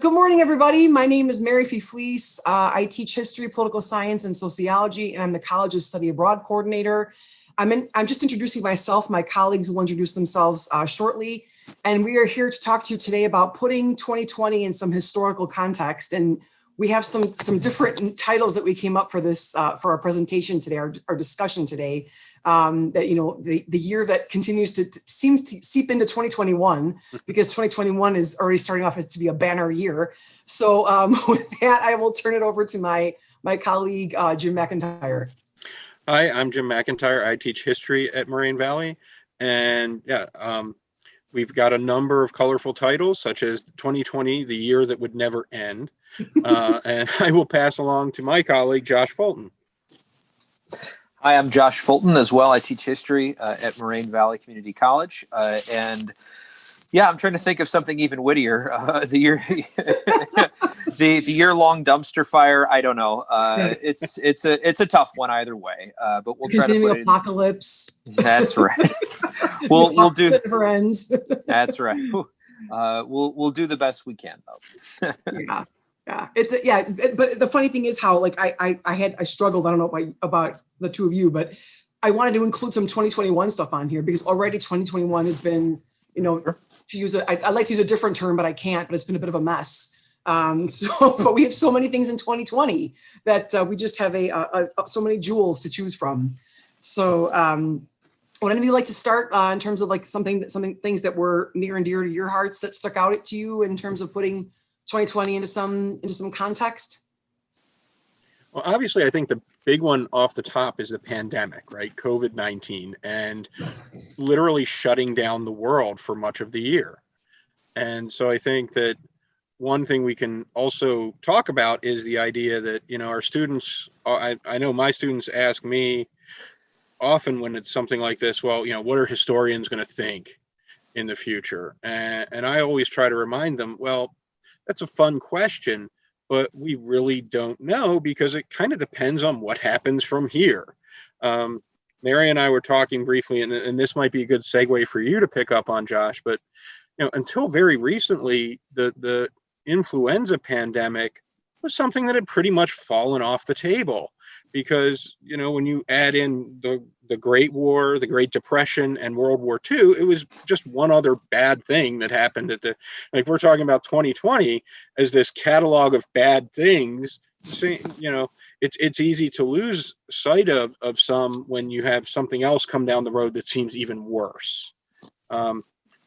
Good morning, everybody. My name is Mary Fee Fleece. I teach history, political science, and sociology, and I'm the College's Study Abroad coordinator. I'm just introducing myself. My colleagues will introduce themselves shortly. And we are here to talk to you today about putting 2020 in some historical context. And we have some different titles that we came up for this, for our presentation today, our discussion today. That, you know, the year that continues to seems to seep into 2021, because 2021 is already starting off as to be a banner year. So with that, I will turn it over to my colleague, Jim McIntyre. Hi, I'm Jim McIntyre. I teach history at Moraine Valley. And we've got a number of colorful titles, such as 2020, the year that would never end. And I will pass along to my colleague, Josh Fulton. Hi, I'm Josh Fulton as well. I teach history at Moraine Valley Community College. And yeah, I'm trying to think of something even wittier. The year-long dumpster fire. I don't know. It's a tough one either way. But we'll try to put it apocalypse. That's right. We'll do. It never ends. That's right. We'll do the best we can, though. Yeah. But the funny thing is how, like, I struggled. I don't know about the two of you, but I wanted to include some 2021 stuff on here because already 2021 has been, you know, to use I like to use a different term, but I can't. But it's been a bit of a mess. But we have so many things in 2020 that we just have so many jewels to choose from. So would any of you like to start in terms of like things that were near and dear to your hearts that stuck out to you in terms of putting 2020 into some context? Well, obviously, I think the big one off the top is the pandemic, right? COVID-19, and literally shutting down the world for much of the year. And so I think that one thing we can also talk about is the idea that, you know, our students, I know my students ask me often when it's something like this, well, you know, what are historians going to think in the future? And I always try to remind them, well, that's a fun question, but we really don't know because it kind of depends on what happens from here. Mary and I were talking briefly, and this might be a good segue for you to pick up on, Josh, but you know, until very recently, the influenza pandemic was something that had pretty much fallen off the table because, you know, when you add in the Great War, the Great Depression, and World War II, it was just one other bad thing that happened like we're talking about 2020 as this catalog of bad things. You know, it's easy to lose sight of some when you have something else come down the road that seems even worse. So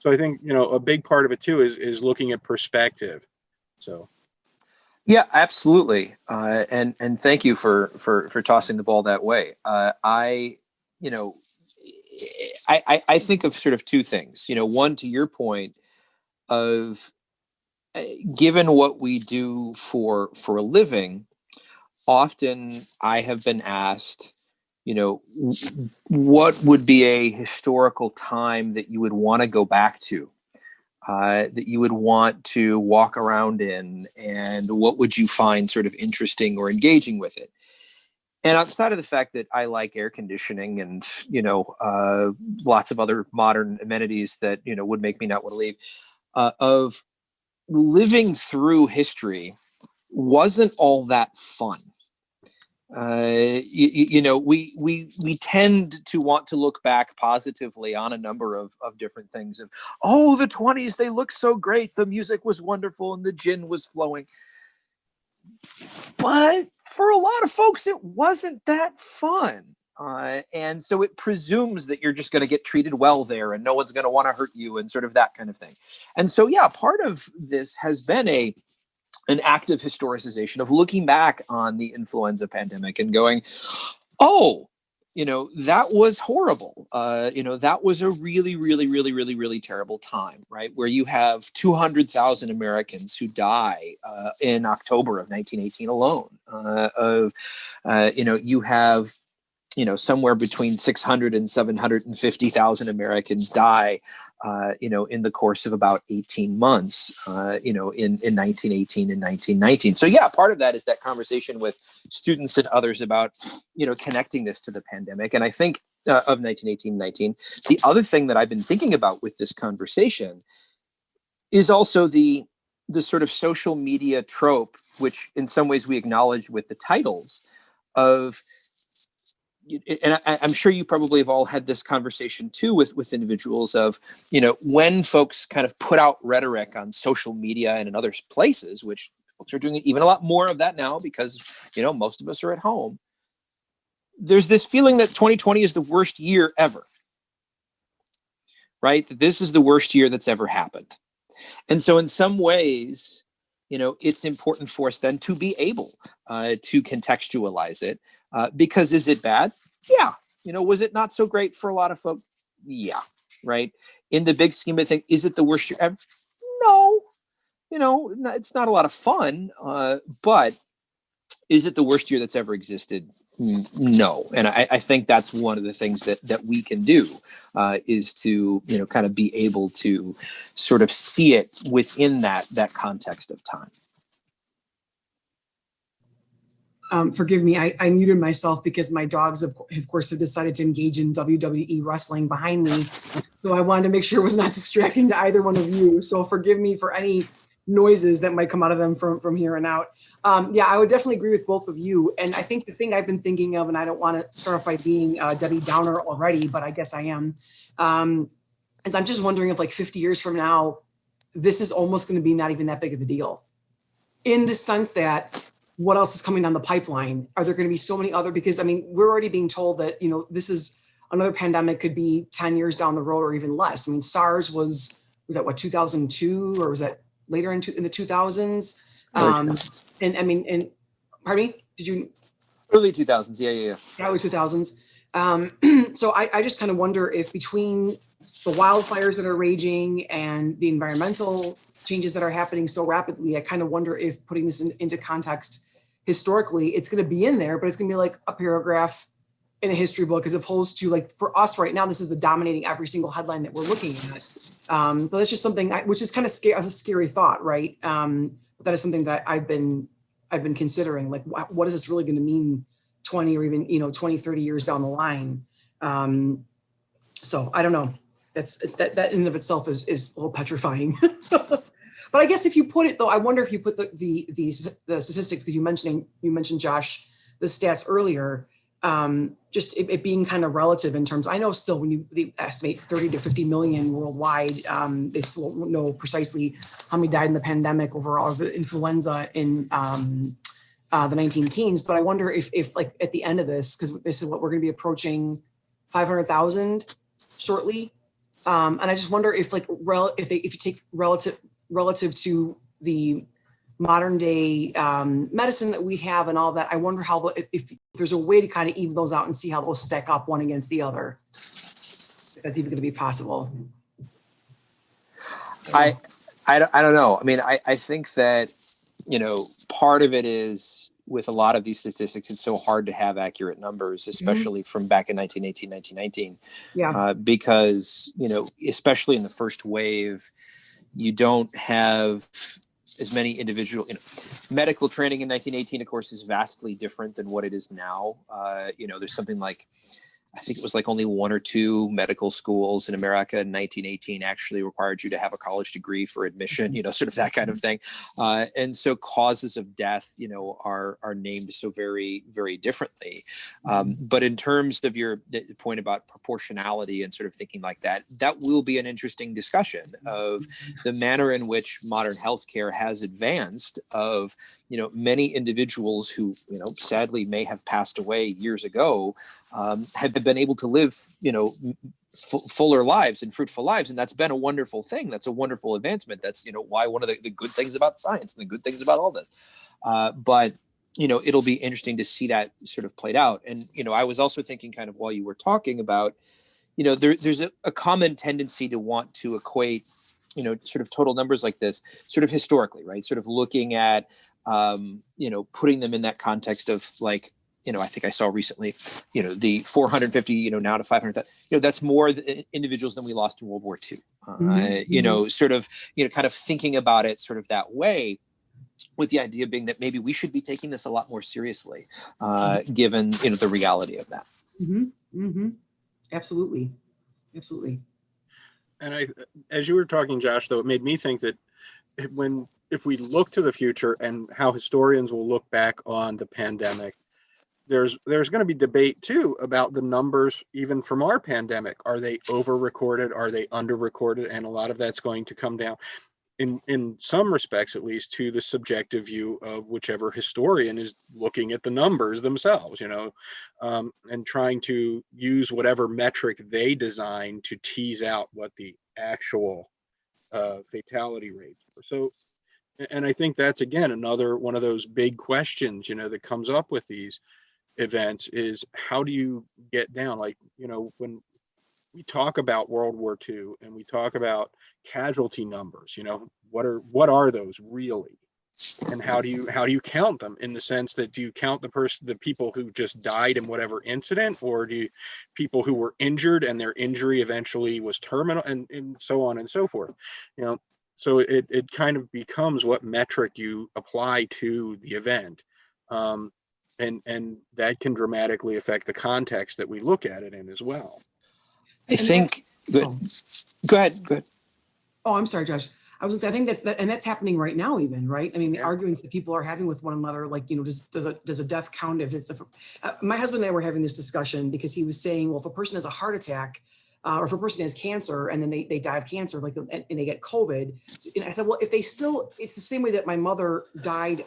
I think, you know, a big part of it too is looking at perspective. So. Yeah, absolutely. And thank you for tossing the ball that way. I think of sort of two things, you know, one, to your point of given what we do for a living, often I have been asked, you know, what would be a historical time that you would want to go back to? That you would want to walk around in, and what would you find sort of interesting or engaging with it? And outside of the fact that I like air conditioning and, you know, lots of other modern amenities that, you know, would make me not want to leave, of living through history wasn't all that fun. You know, we tend to want to look back positively on a number of different things. Of, oh, the 20s, they look so great. The music was wonderful and the gin was flowing. But for a lot of folks, it wasn't that fun. And so it presumes that you're just going to get treated well there and no one's going to want to hurt you and sort of that kind of thing. And so, yeah, part of this has been an active historicization of looking back on the influenza pandemic and going, oh, you know, that was horrible. You know, that was a really, really, really, really, really terrible time, right? Where you have 200,000 Americans who die in October of 1918 alone. You know, you have, you know, somewhere between 600 and 750,000 Americans die you know, in the course of about 18 months, you know, in 1918 and 1919. So yeah, part of that is that conversation with students and others about, you know, connecting this to the pandemic. And I think of 1918-19, the other thing that I've been thinking about with this conversation is also the the sort of social media trope, which in some ways we acknowledge with the titles of, and I'm sure you probably have all had this conversation too with individuals of, when folks kind of put out rhetoric on social media and in other places, which folks are doing even a lot more of that now because, most of us are at home. There's this feeling that 2020 is the worst year ever, right? That this is the worst year that's ever happened. And so in some ways, it's important for us then to be able to contextualize it. Because is it bad? Yeah. Was it not so great for a lot of folks? Yeah. Right. In the big scheme of things, is it the worst year ever? No. It's not a lot of fun. But is it the worst year that's ever existed? No. And I think that's one of the things that we can do is to, kind of be able to sort of see it within that context of time. Forgive me, I muted myself because my dogs, of course, have decided to engage in WWE wrestling behind me. So I wanted to make sure it was not distracting to either one of you. So forgive me for any noises that might come out of them from here on out. Yeah, I would definitely agree with both of you. And I think the thing I've been thinking of, and I don't want to start off by being Debbie Downer already, but I guess I am, is I'm just wondering if like 50 years from now, this is almost going to be not even that big of a deal. In the sense that, what else is coming down the pipeline? Are there going to be so many other, because we're already being told that, this is another pandemic could be 10 years down the road or even less. SARS was that what, 2002, or was that later in the 2000s? And pardon me, did you? Early 2000s. Yeah. Early 2000s. So I just kind of wonder if between the wildfires that are raging and the environmental changes that are happening so rapidly, I kind of wonder if putting this into context historically, it's going to be in there, but it's going to be like a paragraph in a history book, as opposed to, like, for us right now, this is the dominating every single headline that we're looking at. But that's just something which is kind of a scary thought, right? But that is something that I've been considering, like, what is this really going to mean 20 or even 20, 30 years down the line? So I don't know. That in and of itself is a little petrifying. But I guess if you put it, though, I wonder if you put the statistics that you mentioned, Josh, the stats earlier, just it being kind of relative in terms. I know still when they estimate 30 to 50 million worldwide, they still don't know precisely how many died in the pandemic overall, of influenza in the 19 teens. But I wonder if like at the end of this, because they said what we're going to be approaching 500,000 shortly. And I just wonder if, like, if you take relative to the modern day medicine that we have and all that, I wonder how if there's a way to kind of even those out and see how those stack up one against the other. If that's even going to be possible. I don't know. I think that, part of it is, with a lot of these statistics, it's so hard to have accurate numbers, especially from back in 1918, 1919. Yeah. Because, especially in the first wave, you don't have as many individual, medical training in 1918, of course, is vastly different than what it is now. There's something like, I think it was like only one or two medical schools in America in 1918 actually required you to have a college degree for admission, sort of that kind of thing. And so causes of death, are named so very, very differently. But in terms of your point about proportionality and sort of thinking like that, that will be an interesting discussion of the manner in which modern healthcare has advanced, of many individuals who, sadly may have passed away years ago, have been able to live, fuller lives and fruitful lives. And that's been a wonderful thing. That's a wonderful advancement. That's, why one of the good things about science and the good things about all this. But, it'll be interesting to see that sort of played out. And, I was also thinking, kind of while you were talking about, there's a common tendency to want to equate, sort of total numbers like this, sort of historically, right? Sort of looking at, putting them in that context of, like, I think I saw recently, the 450, now to 500, that's more individuals than we lost in World War II. Sort of, kind of thinking about it sort of that way, with the idea being that maybe we should be taking this a lot more seriously, given, the reality of that. Absolutely. And as you were talking, Josh, though, it made me think that if we look to the future and how historians will look back on the pandemic, there's going to be debate too about the numbers even from our pandemic. Are they over recorded? Are they under recorded? And a lot of that's going to come down, in some respects at least, to the subjective view of whichever historian is looking at the numbers themselves, and trying to use whatever metric they design to tease out what the actual fatality rates were. So, and I think that's, again, another one of those big questions, that comes up with these events, is how do you get down? Like, when we talk about World War II and we talk about casualty numbers, what are those really? And how do you count them, in the sense that, do you count the people who just died in whatever incident, or do you people who were injured and their injury eventually was terminal, and so on and so forth? So it kind of becomes what metric you apply to the event. And that can dramatically affect the context that we look at it in as well. I think. Go ahead. Oh, I'm sorry, Josh. I was gonna say, I think that's happening right now, even, right? I mean, the Yeah. arguments that people are having with one another, like, does a death count if it's my husband and I were having this discussion, because he was saying, well, if a person has a heart attack, or if a person has cancer and then they die of cancer, like, and they get COVID, and I said, well, if it's the same way that my mother died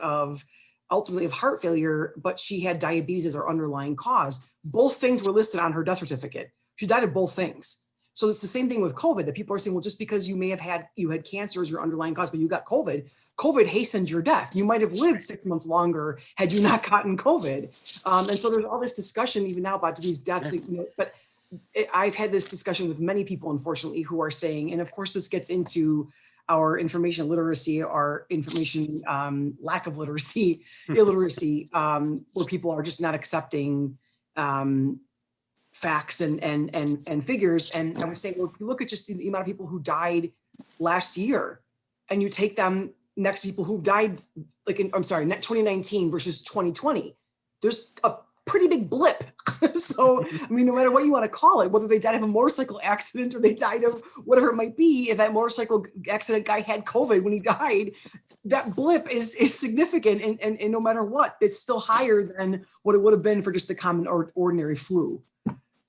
ultimately of heart failure, but she had diabetes as her underlying cause. Both things were listed on her death certificate. She died of both things. So it's the same thing with COVID, that people are saying, well, just because you had cancer as your underlying cause, but you got COVID hastened your death. You might have lived 6 months longer had you not gotten COVID. And so there's all this discussion even now about these deaths, but I've had this discussion with many people, unfortunately, who are saying, and of course this gets into our information literacy, our information lack of literacy, illiteracy, where people are just not accepting facts and figures. And I would say, well, if you look at just the amount of people who died last year, and you take them next to people who died, like 2019 versus 2020, there's a pretty big blip. So, I mean, no matter what you want to call it, whether they died of a motorcycle accident or they died of whatever it might be, if that motorcycle accident guy had COVID when he died, that blip is significant. And no matter what, it's still higher than what it would have been for just the common or ordinary flu.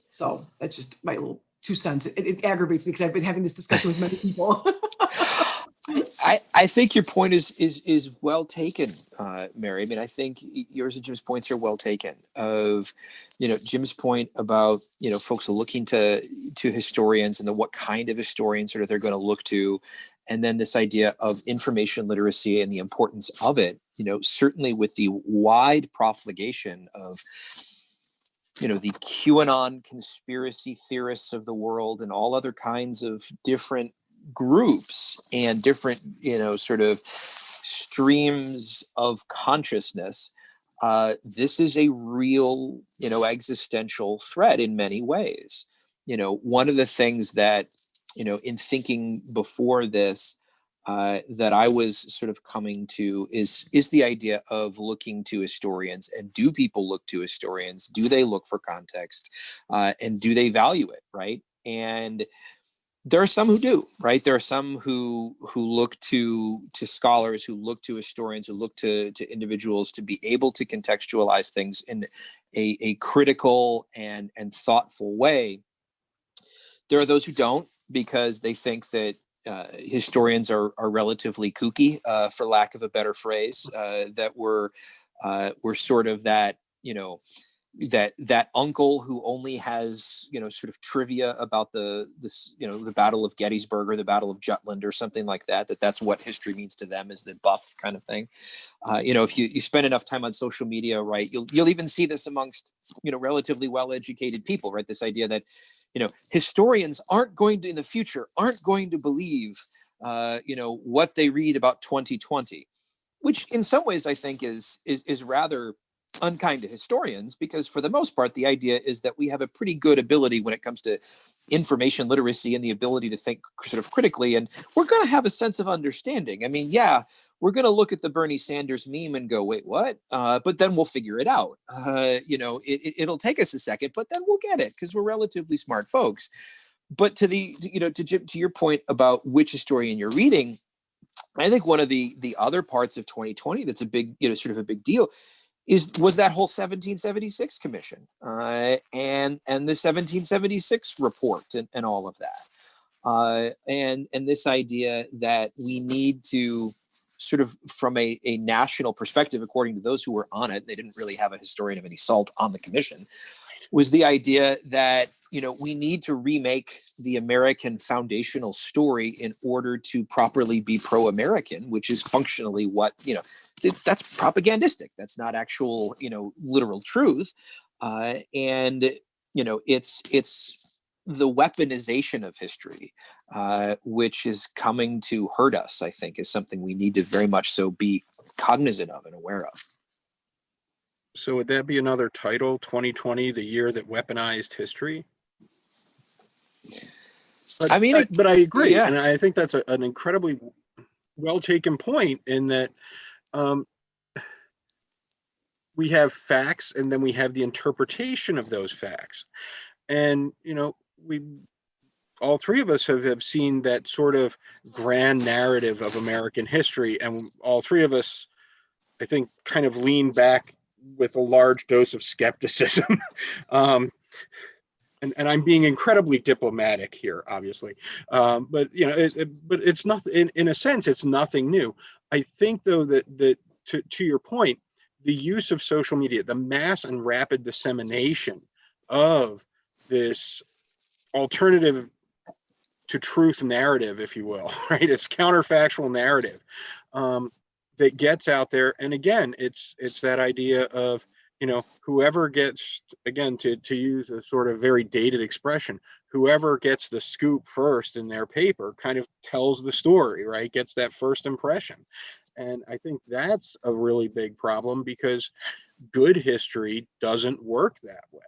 So that's just my little 2 cents. It aggravates me because I've been having this discussion with many people. I think your point is well taken, Mary. I mean, I think yours and Jim's points are well taken. Of, Jim's point about, folks looking to historians and what kind of historians sort of they're going to look to, and then this idea of information literacy and the importance of it. Certainly with the wide profligation of, the QAnon conspiracy theorists of the world and all other kinds of different groups and different, sort of streams of consciousness. This is a real, existential threat in many ways. One of the things that, in thinking before this, that I was sort of coming to is the idea of looking to historians. And do people look to historians? Do they look for context? And do they value it? Right. And there are some who do, right? There are some who look to scholars, who look to historians, who look to individuals to be able to contextualize things in a critical and thoughtful way. There are those who don't, because they think that historians are relatively kooky, for lack of a better phrase, that we're sort of that, that uncle who only has, sort of trivia about the Battle of Gettysburg or the Battle of Jutland or something like that, that's what history means to them, is the buff kind of thing. If you spend enough time on social media, right, you'll even see this amongst, relatively well-educated people, right? This idea that, historians aren't going to believe, what they read about 2020, which in some ways I think is rather unkind to historians, because for the most part, the idea is that we have a pretty good ability when it comes to information literacy and the ability to think sort of critically, and we're going to have a sense of understanding. I mean, yeah, we're going to look at the Bernie Sanders meme and go, wait, what? But then we'll figure it out. It'll take us a second, but then we'll get it because we're relatively smart folks. But to your point about which historian you're reading, I think one of the other parts of 2020 that's a big, sort of a big deal was that whole 1776 commission and the 1776 report and all of that. And this idea that we need to sort of, from a national perspective, according to those who were on it, they didn't really have a historian of any salt on the commission, was the idea that, we need to remake the American foundational story in order to properly be pro-American, which is functionally what, that's propagandistic. That's not actual, literal truth. And it's the weaponization of history, which is coming to hurt us, I think, is something we need to very much so be cognizant of and aware of. So would that be another title, 2020, the year that weaponized history? But I agree. Yeah. And I think that's an incredibly well taken point, in that we have facts and then we have the interpretation of those facts. And, all three of us have seen that sort of grand narrative of American history. And all three of us, I think, kind of lean back with a large dose of skepticism. And I'm being incredibly diplomatic here, obviously. But it's nothing, in a sense, it's nothing new. I think, though, that to your point, the use of social media, the mass and rapid dissemination of this alternative to truth narrative, if you will, right? It's counterfactual narrative that gets out there. And again, it's that idea of, whoever gets, again, to use a sort of very dated expression, whoever gets the scoop first in their paper kind of tells the story, right? Gets that first impression. And I think that's a really big problem, because good history doesn't work that way.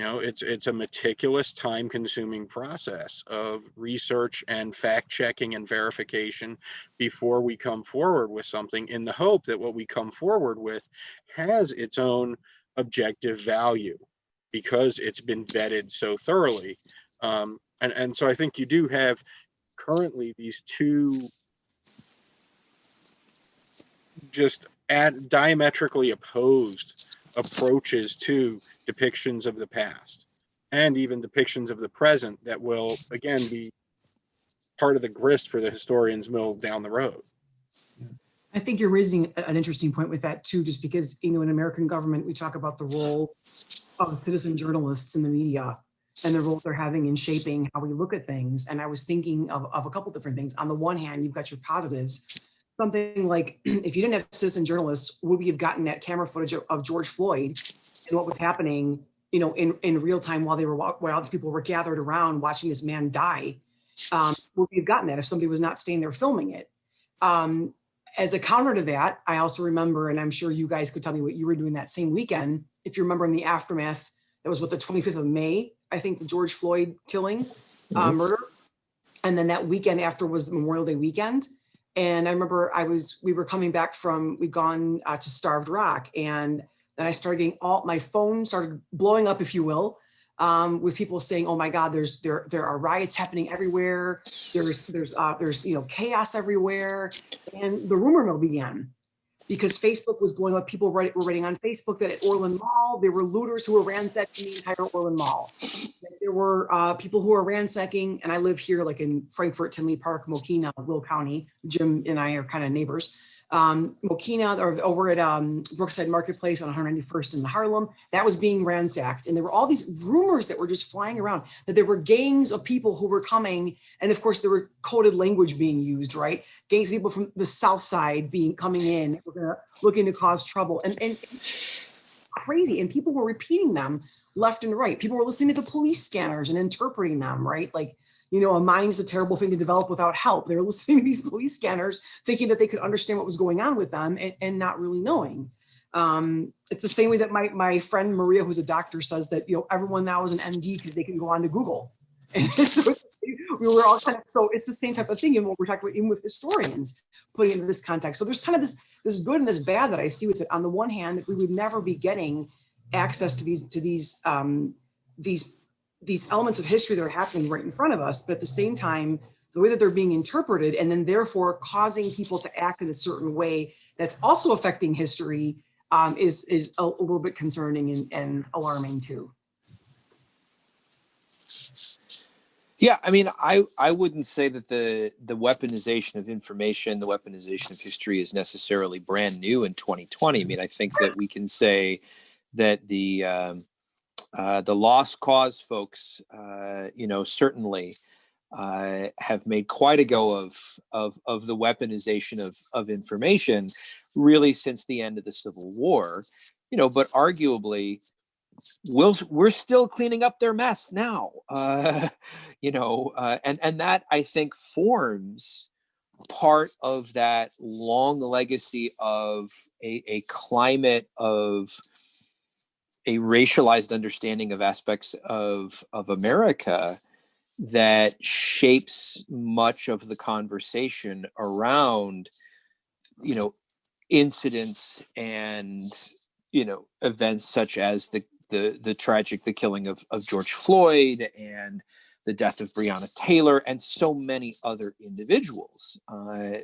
It's a meticulous, time-consuming process of research and fact-checking and verification before we come forward with something, in the hope that what we come forward with has its own objective value, because it's been vetted so thoroughly. And so I think you do have currently these two just diametrically opposed approaches to depictions of the past, and even depictions of the present, that will, again, be part of the grist for the historian's mill down the road. I think you're raising an interesting point with that too, just because, in American government, we talk about the role of citizen journalists in the media and the role they're having in shaping how we look at things. And I was thinking of a couple different things. On the one hand, you've got your positives. Something like, if you didn't have citizen journalists, would we have gotten that camera footage of George Floyd and what was happening, in real time while these people were gathered around watching this man die? Would we have gotten that if somebody was not staying there filming it? As a counter to that, I also remember, and I'm sure you guys could tell me what you were doing that same weekend, if you remember, in the aftermath, that was the 25th of May, I think, the George Floyd killing, murder. And then that weekend after was Memorial Day weekend. And I remember we were coming back we'd gone to Starved Rock, and then I started getting my phone started blowing up, if you will, with people saying, "Oh my God, there are riots happening everywhere. There's chaos everywhere," and the rumor mill began, because Facebook was blowing up. People were writing on Facebook that at Orland Mall, there were looters who were ransacking the entire Orland Mall. There were people who were ransacking, and I live here, like in Frankfort, Tinley Park, Mokina, Will County. Jim and I are kind of neighbors. Mokina, or over at Brookside Marketplace on 191st in Harlem, that was being ransacked. And there were all these rumors that were just flying around, that there were gangs of people who were coming. And of course, there were coded language being used, right? Gangs of people from the South Side coming in, looking to cause trouble. And crazy. And people were repeating them left and right. People were listening to the police scanners and interpreting them, right? Like, a mind's a terrible thing to develop without help. They were listening to these police scanners, thinking that they could understand what was going on with them, and not really knowing. It's the same way that my friend Maria, who's a doctor, says that, everyone now is an MD because they can go on to Google. And so we were all so it's the same type of thing in what we're talking about, even with historians, putting it into this context. So there's kind of this good and this bad that I see with it. On the one hand, we would never be getting access to these elements of history that are happening right in front of us. But at the same time, the way that they're being interpreted, and then therefore causing people to act in a certain way that's also affecting history is a little bit concerning and alarming too. Yeah, I mean, I wouldn't say that the weaponization of information, the weaponization of history is necessarily brand new in 2020. I mean, I think that we can say that the lost cause folks, certainly have made quite a go of the weaponization of information, really since the end of the Civil War. But arguably, we're still cleaning up their mess now. And that, I think, forms part of that long legacy of a climate of a racialized understanding of aspects of America that shapes much of the conversation around, incidents and, events such as the killing of George Floyd and the death of Breonna Taylor and so many other individuals,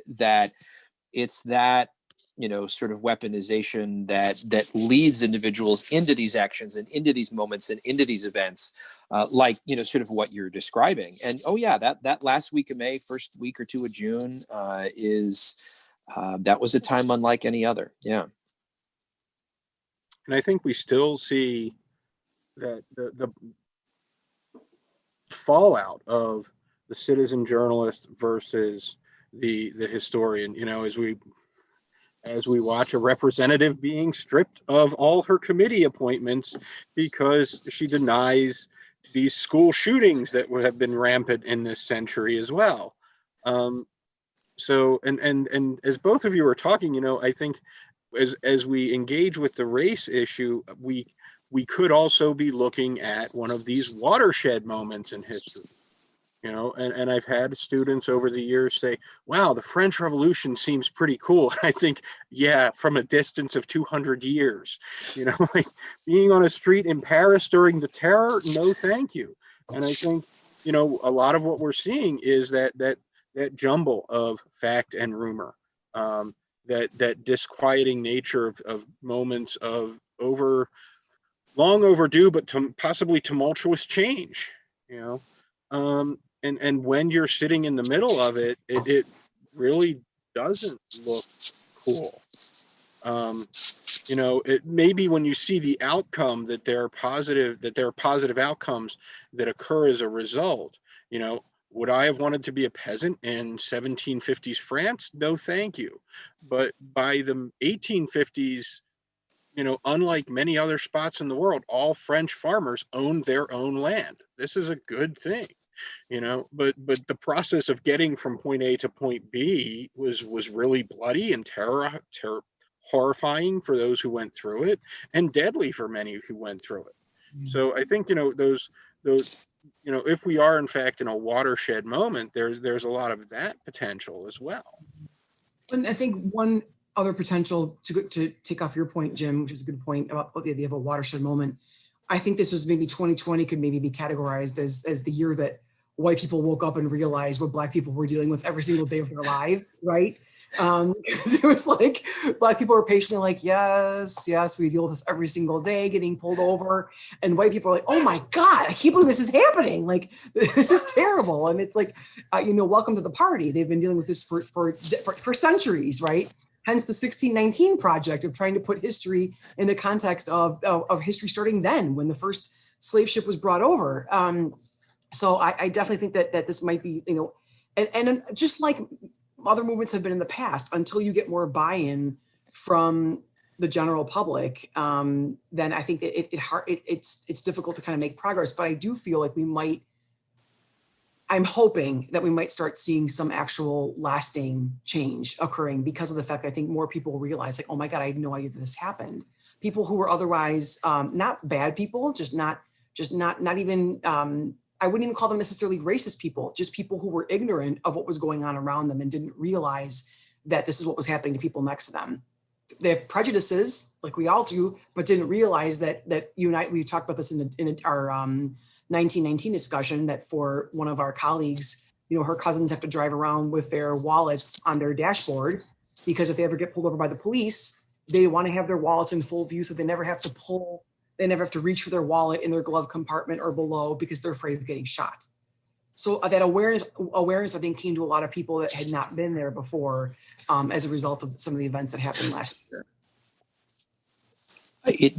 that it's that, sort of weaponization that leads individuals into these actions and into these moments and into these events, sort of what you're describing. And that last week of May, first week or two of June, that was a time unlike any other. Yeah. And I think we still see that the fallout of the citizen journalist versus the historian, as we watch a representative being stripped of all her committee appointments because she denies these school shootings that have been rampant in this century as well. So as both of you were talking, I think as we engage with the race issue, we could also be looking at one of these watershed moments in history. And I've had students over the years say, wow, the French Revolution seems pretty cool. I think, yeah, from a distance of 200 years, like being on a street in Paris during the terror, no, thank you. And I think, a lot of what we're seeing is that jumble of fact and rumor, that disquieting nature of moments of long overdue, but possibly tumultuous change, and when you're sitting in the middle of it, it really doesn't look cool. It maybe when you see the outcome that there are positive outcomes that occur as a result. Would I have wanted to be a peasant in 1750s France? No, thank you. But by the 1850s, unlike many other spots in the world, all French farmers owned their own land. This is a good thing. But the process of getting from point A to point B was really bloody and horrifying for those who went through it, and deadly for many who went through it. So I think those if we are in fact in a watershed moment, there's a lot of that potential as well. And I think one other potential to take off your point, Jim, which is a good point about the idea of a watershed moment. I think this was maybe 2020 could maybe be categorized as the year that white people woke up and realized what Black people were dealing with every single day of their lives, right? Because it was like Black people were patiently like, yes, we deal with this every single day, getting pulled over, and white people are like, oh my God, I can't believe this is happening. Like, this is terrible. And it's like, welcome to the party. They've been dealing with this for centuries, right? Hence the 1619 project of trying to put history in the context of history starting then, when the first slave ship was brought over. So I definitely think that this might be, and just like other movements have been in the past, until you get more buy-in from the general public, then I think that it's difficult to kind of make progress. But I do feel like I'm hoping that we might start seeing some actual lasting change occurring because of the fact that I think more people realize, like, oh my God, I had no idea that this happened. People who were otherwise not bad people, not even, I wouldn't even call them necessarily racist people, just people who were ignorant of what was going on around them and didn't realize that this is what was happening to people next to them. They have prejudices, like we all do, but didn't realize that you and I, we talked about this in our 1919 discussion, that for one of our colleagues her cousins have to drive around with their wallets on their dashboard, because if they ever get pulled over by the police, they want to have their wallets in full view, so they never have to reach for their wallet in their glove compartment or below, because they're afraid of getting shot. So that awareness, I think, came to a lot of people that had not been there before, as a result of some of the events that happened last year.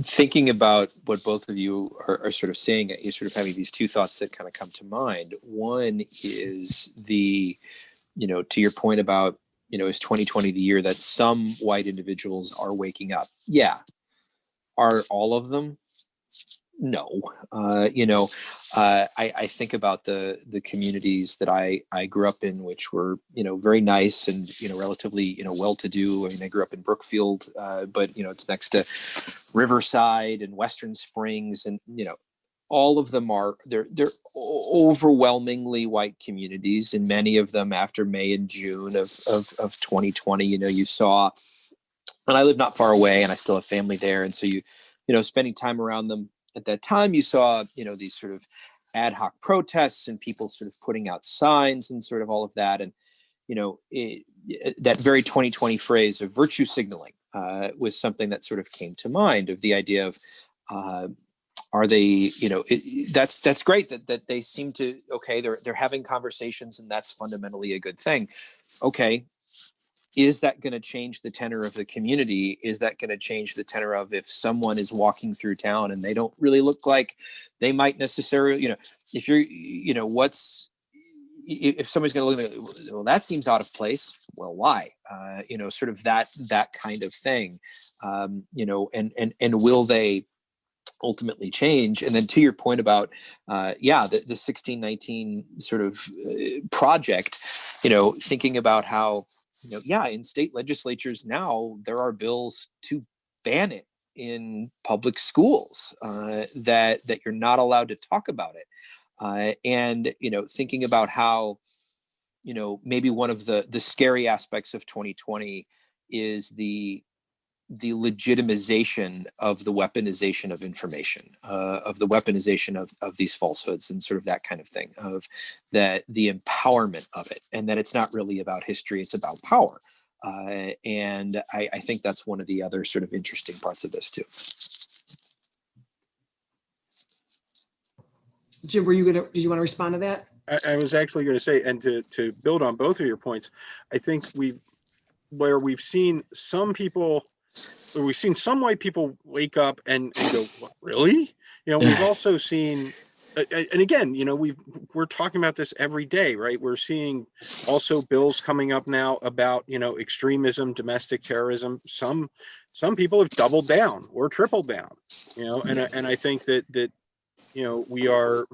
Thinking about what both of you are sort of saying, you're sort of having these two thoughts that kind of come to mind. One is to your point about, is 2020 the year that some white individuals are waking up? Yeah. Are all of them? No. I think about the communities that I grew up in, which were, very nice and, relatively, well-to-do. I mean, I grew up in Brookfield, but, it's next to Riverside and Western Springs, and, all of them they're overwhelmingly white communities, and many of them after May and June of 2020, you saw, and I live not far away and I still have family there. And so spending time around them at that time, you saw, these sort of ad hoc protests and people sort of putting out signs and sort of all of that. And, that very 2020 phrase of virtue signaling was something that sort of came to mind, of the idea of, are they, that's great that they seem to, okay, they're having conversations, and that's fundamentally a good thing. Okay. Is that going to change the tenor of the community? Is that going to change the tenor of, if someone is walking through town and they don't really look like they might necessarily, if you're, if somebody's going to look at it, well, that seems out of place. Well, why? Sort of that kind of thing, and will they ultimately change? And then to your point about, the 1619 sort of project, thinking about how, in state legislatures now, there are bills to ban it in public schools, that you're not allowed to talk about it. And, thinking about how, maybe one of the scary aspects of 2020 is the legitimization of the weaponization of information, of the weaponization of these falsehoods, and sort of that kind of thing, of the empowerment of it, and that it's not really about history, it's about power. And I think that's one of the other sort of interesting parts of this too. Jim, did you want to respond to that? I was actually going to say, and to build on both of your points, I think we've seen some white people wake up and go, what, really? We've also seen, and again, we're talking about this every day, right? We're seeing also bills coming up now about, extremism, domestic terrorism. Some people have doubled down or tripled down, and I think that we are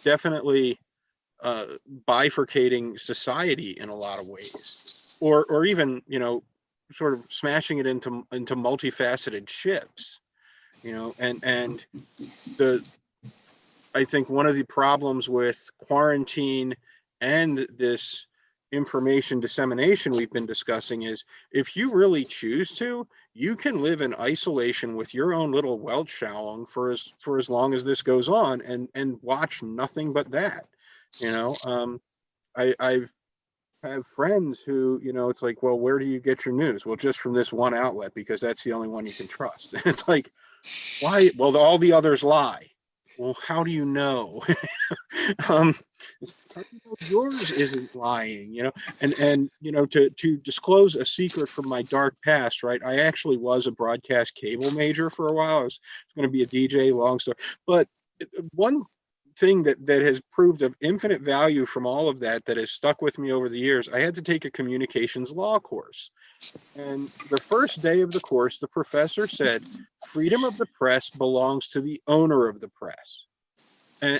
definitely bifurcating society in a lot of ways, or even, sort of smashing it into multifaceted shifts, and I think one of the problems with quarantine and this information dissemination we've been discussing is, if you really choose to, you can live in isolation with your own little Weltschauung for as long as this goes on, and watch nothing but that. I have friends who, it's like, well, where do you get your news? Well, just from this one outlet, because that's the only one you can trust. And it's like, why? Well, all the others lie. Well, how do you know? Yours isn't lying, and to disclose a secret from my dark past, right? I actually was a broadcast cable major for a while. I was going to be a DJ, long story. But one thing that has proved of infinite value from all of that has stuck with me over the years, I had to take a communications law course. And the first day of the course, the professor said, freedom of the press belongs to the owner of the press. And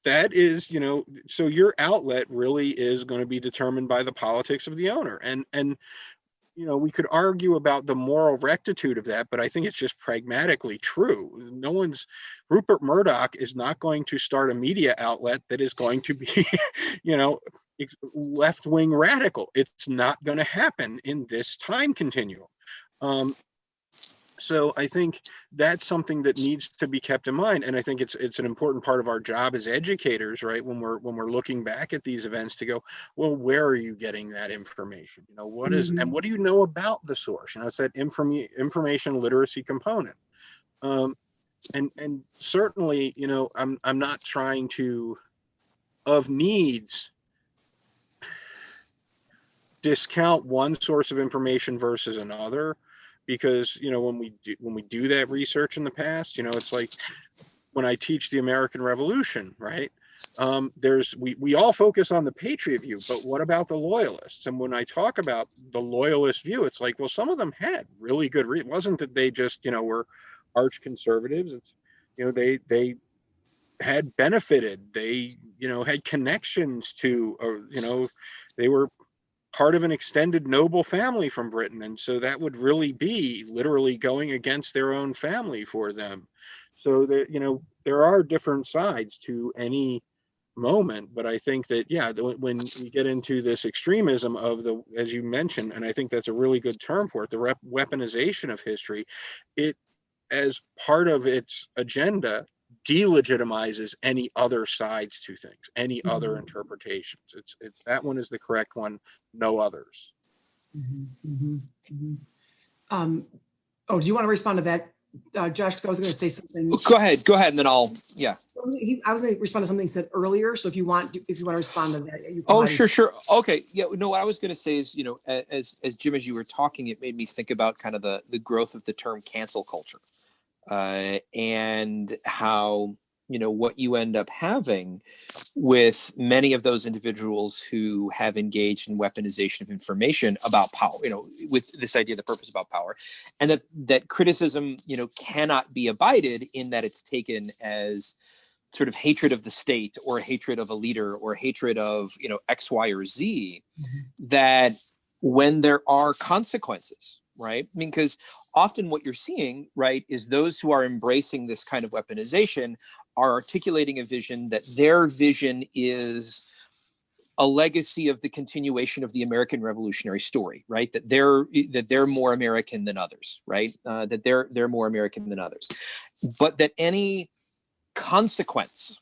that is, so your outlet really is going to be determined by the politics of the owner. And we could argue about the moral rectitude of that, but I think it's just pragmatically true. Rupert Murdoch is not going to start a media outlet that is going to be, left-wing radical. It's not going to happen in this time continuum. So I think that's something that needs to be kept in mind, and I think it's an important part of our job as educators, right? When we're looking back at these events, to go, well, where are you getting that information? You know, what is, and what do you know about the source? You know, it's that information literacy component. And certainly, you know, I'm not trying to, of needs, discount one source of information versus another, because, you know, when we do that research in the past, you know, it's like when I teach the American Revolution, right? We all focus on the patriot view, but what about the loyalists? And when I talk about the loyalist view, it's like, well, some of them had really good it wasn't that they just, you know, were arch conservatives. It's, you know, they had benefited, they, you know, had connections to, or, you know, they were part of an extended noble family from Britain. And so that would really be literally going against their own family for them. So that, you know, there are different sides to any moment, but I think that, yeah, when we get into this extremism of the, as you mentioned, and I think that's a really good term for it, the weaponization of history, it, as part of its agenda, delegitimizes any other sides to things, any other interpretations. It's that one is the correct one, no others. Oh, do you want to respond to that, Josh? Because I was going to say something. Go ahead, and then I'll, yeah. I was going to respond to something he said earlier. So if you want to respond to that, you can. Oh, sure. Okay. Yeah. No, what I was going to say is, you know, as Jim, as you were talking, it made me think about kind of the growth of the term cancel culture, and how, you know, what you end up having with many of those individuals who have engaged in weaponization of information about power, you know, with this idea, the purpose about power, and that criticism, you know, cannot be abided in that it's taken as sort of hatred of the state or hatred of a leader or hatred of, you know, X, Y, or Z, that when there are consequences, right? I mean, because often what you're seeing, right, is those who are embracing this kind of weaponization are articulating a vision that their vision is a legacy of the continuation of the American revolutionary story, right? That they're more American than others, right? That they're more American than others, but that any consequence,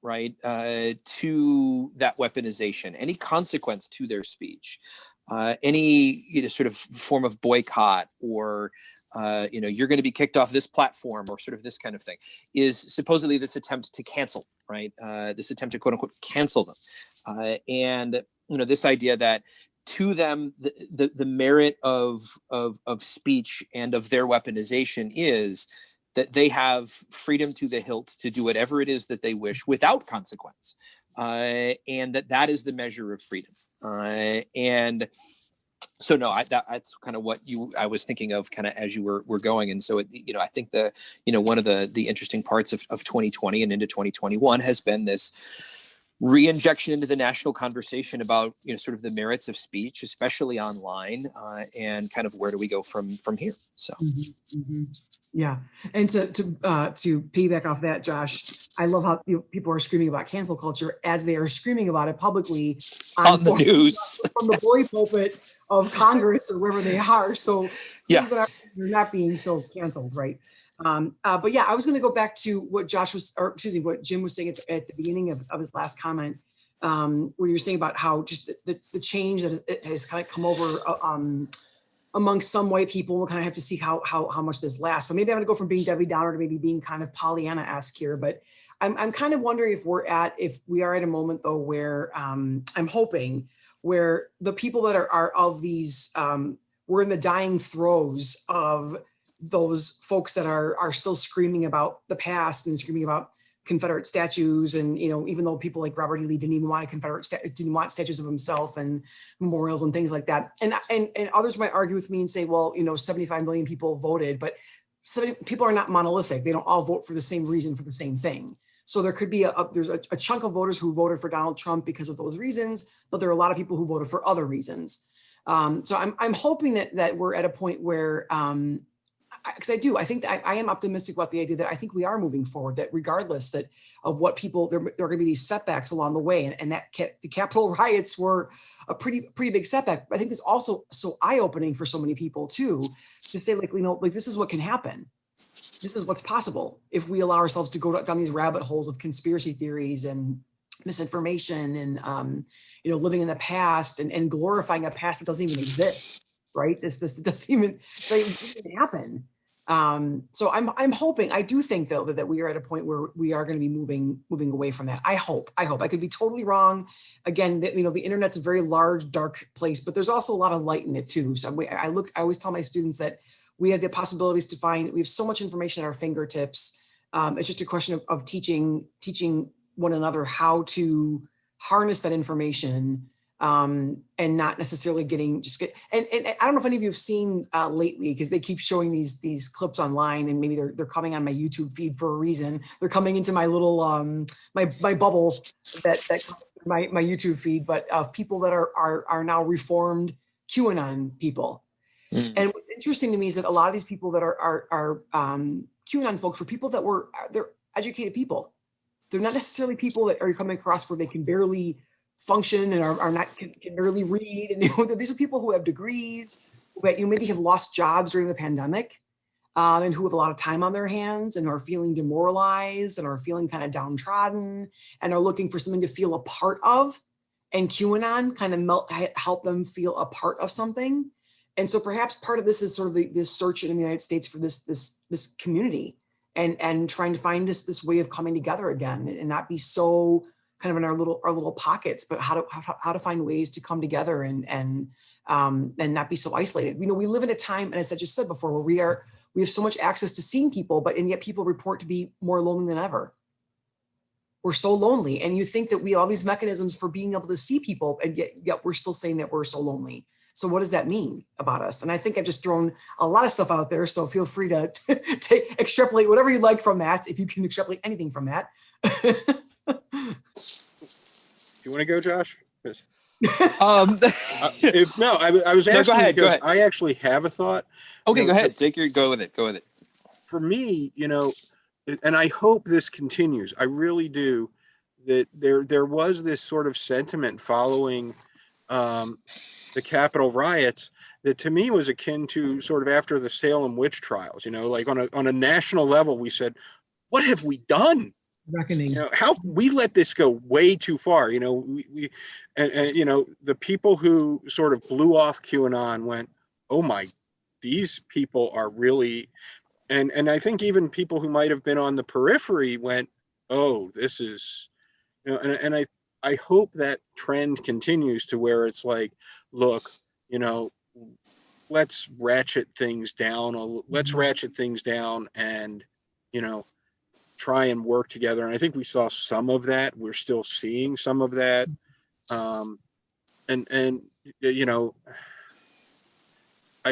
right, to that weaponization, any consequence to their speech, any, you know, sort of form of boycott, or you know, you're going to be kicked off this platform, or sort of this kind of thing, is supposedly this attempt to cancel, right? This attempt to quote unquote cancel them, and, you know, this idea that to them the merit of speech and of their weaponization is that they have freedom to the hilt to do whatever it is that they wish without consequence, and that is the measure of freedom. And so, no, that's kind of what I was thinking of, kind of as you were going. And so, you know, I think one of the interesting parts of 2020 and into 2021 has been this re-injection into the national conversation about, you know, sort of the merits of speech, especially online, and kind of where do we go from here. So. Yeah, and to piggyback off that, Josh, I love how, you know, people are screaming about cancel culture as they are screaming about it publicly on the news from the bully pulpit of Congress or wherever they are. So yeah, they're not being so canceled, right? But yeah, I was going to go back to what what Jim was saying at the beginning of his last comment, where you're saying about how just the change that it has kind of come over amongst some white people. We'll kind of have to see how much this lasts. So maybe I'm going to go from being Debbie Downer to maybe being kind of Pollyanna-esque here. But I'm kind of wondering if we are at a moment though where I'm hoping where the people that are of these, we're in the dying throes of those folks that are still screaming about the past and screaming about Confederate statues. And, you know, even though people like Robert E. Lee didn't even want didn't want statues of himself and memorials and things like that. And others might argue with me and say, well, you know, 75 million people voted, but people are not monolithic. They don't all vote for the same reason, for the same thing. So there could be there's a chunk of voters who voted for Donald Trump because of those reasons, but there are a lot of people who voted for other reasons. So I'm hoping that we're at a point where because I think that I am optimistic about the idea that I think we are moving forward, that regardless that of what people, there are going to be these setbacks along the way. And the Capitol riots were a pretty big setback. But I think it's also so eye-opening for so many people too, to say like, this is what can happen. This is what's possible if we allow ourselves to go down these rabbit holes of conspiracy theories and misinformation and, living in the past and glorifying a past that doesn't even exist, right? This doesn't even happen. So I'm hoping, I do think though that we are at a point where we are going to be moving away from that. I hope I could be totally wrong. Again, that, the internet's a very large, dark place, but there's also a lot of light in it too. So I always tell my students that we have the possibilities to we have so much information at our fingertips. It's just a question of teaching one another how to harness that information, and not necessarily and I don't know if any of you have seen lately, because they keep showing these clips online, and maybe they're coming on my YouTube feed for a reason. They're coming into my little my bubble that comes through my YouTube feed, but of people that are now reformed QAnon people. And what's interesting to me is that a lot of these people that are QAnon folks were people that they're educated people. They're not necessarily people that are coming across where they can barely function and can barely read. And these are people who have degrees, that maybe have lost jobs during the pandemic, and who have a lot of time on their hands and are feeling demoralized and are feeling kind of downtrodden and are looking for something to feel a part of. And QAnon kind of help them feel a part of something. And so perhaps part of this is sort of this search in the United States for this community and trying to find this way of coming together again and not be so kind of in our little pockets, but how to find ways to come together and not be so isolated. We live in a time, and as I just said before, where we have so much access to seeing people, and yet people report to be more lonely than ever. We're so lonely, and you think that we have all these mechanisms for being able to see people, and yet we're still saying that we're so lonely. So what does that mean about us? And I think I've just thrown a lot of stuff out there. So feel free to extrapolate whatever you like from that, if you can extrapolate anything from that. You want to go, Josh? I was asking go because ahead. I actually have a thought. Okay, go ahead. Go with it. For me, and I hope this continues. I really do. That there was this sort of sentiment following the Capitol riots that to me was akin to sort of after the Salem witch trials. Like on a national level, we said, "What have we done? Reckoning. How we let this go way too far." We the people who sort of blew off QAnon went, "Oh my, these people are really," and I think even people who might have been on the periphery went, "Oh, this is," and I hope that trend continues to where it's like, look, let's ratchet things down. Let's ratchet things down and, try and work together. And I think we saw some of that. We're still seeing some of that. I